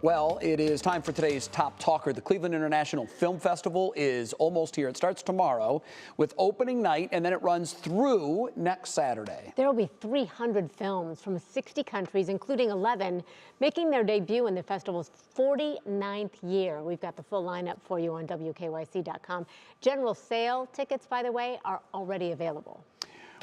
Well, it is time for today's top talker. The Cleveland International Film Festival is almost here. It starts tomorrow with opening night, and then it runs through next Saturday. There will be 300 films from 60 countries, including 11, making their debut in the festival's 49th year. We've got the full lineup for you on WKYC.com. General sale tickets, by the way, are already available.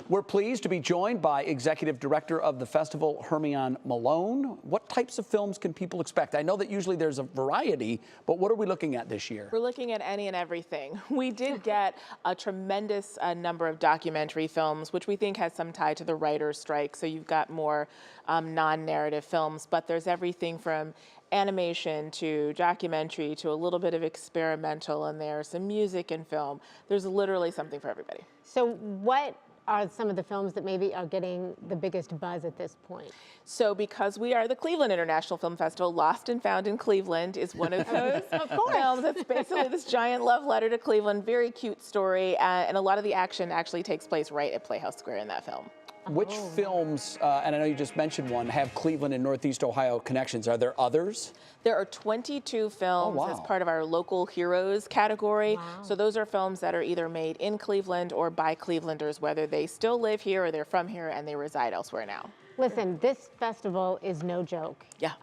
We're pleased to be joined by Executive Director of the festival, Hermione Malone. What types of films can people expect? I know that usually there's a variety, but what are we looking at this year? We're looking at any and everything. We did get a tremendous number of documentary films, which we think has some tie to the writer's strike. So you've got more non-narrative films, but there's everything from animation to documentary to a little bit of experimental, and there's some music and film. There's literally something for everybody. So what are some of the films that maybe are getting the biggest buzz at this point? So because we are the Cleveland International Film Festival, Lost and Found in Cleveland is one of those films. It's basically this giant love letter to Cleveland, very cute story, and a lot of the action actually takes place right at Playhouse Square in that film. Which films, and I know you just mentioned one, have Cleveland and Northeast Ohio connections? Are there others? There are 22 films as part of our local heroes category. Wow. So those are films that are either made in Cleveland or by Clevelanders, whether they still live here or they're from here and they reside elsewhere now. Listen, this festival is no joke. Yeah.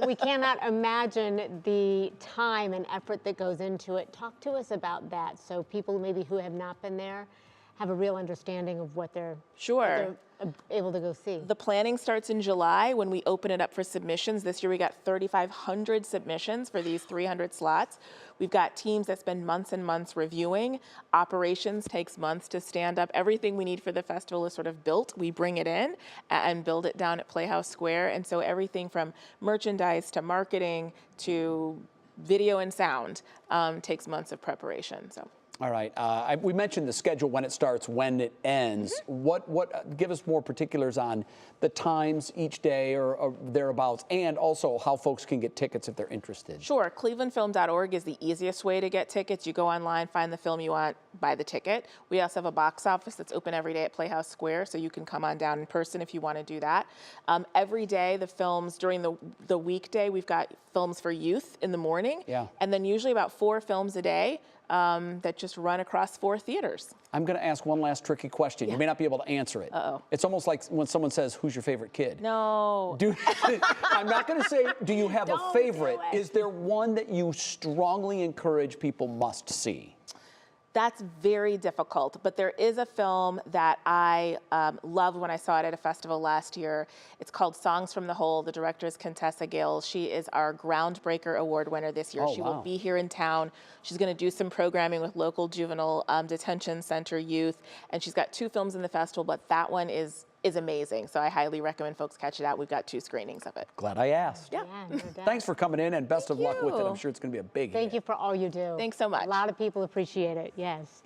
We cannot imagine the time and effort that goes into it. Talk to us about that so people maybe who have not been there have a real understanding of what they're able to go see. The planning starts in July when we open it up for submissions. This year we got 3,500 submissions for these 300 slots. We've got teams that spend months and months reviewing. Operations takes months to stand up. Everything we need for the festival is sort of built. We bring it in and build it down at Playhouse Square. And so everything from merchandise to marketing to video and sound takes months of preparation. So. All right. We mentioned the schedule, when it starts, when it ends. Give us more particulars on the times each day or thereabouts, and also how folks can get tickets if they're interested. Sure. ClevelandFilm.org is the easiest way to get tickets. You go online, find the film you want, buy the ticket. We also have a box office that's open every day at Playhouse Square, so you can come on down in person if you want to do that. Every day, the films during the weekday, we've got films for youth in the morning, and then usually about 4 films a day that just run across 4 theaters. I'm going to ask one last tricky question. You may not be able to answer it. It's almost like when someone says, "Who's your favorite kid?" No. I'm not going to say, do you have a favorite? Is there one that you strongly encourage people must see? That's very difficult, but there is a film that I loved when I saw it at a festival last year. It's called Songs from the Hole. The director is Contessa Gale. She is our Groundbreaker Award winner this year. She will be here in town. She's going to do some programming with local juvenile detention center youth, and she's got 2 films in the festival, but that one is amazing. So I highly recommend folks catch it out. We've got 2 screenings of it. Glad I asked. Yeah, no doubt. Thanks for coming in, and best of luck with it. I'm sure it's going to be a big hit. Thank you for all you do. Thanks so much. A lot of people appreciate it, yes.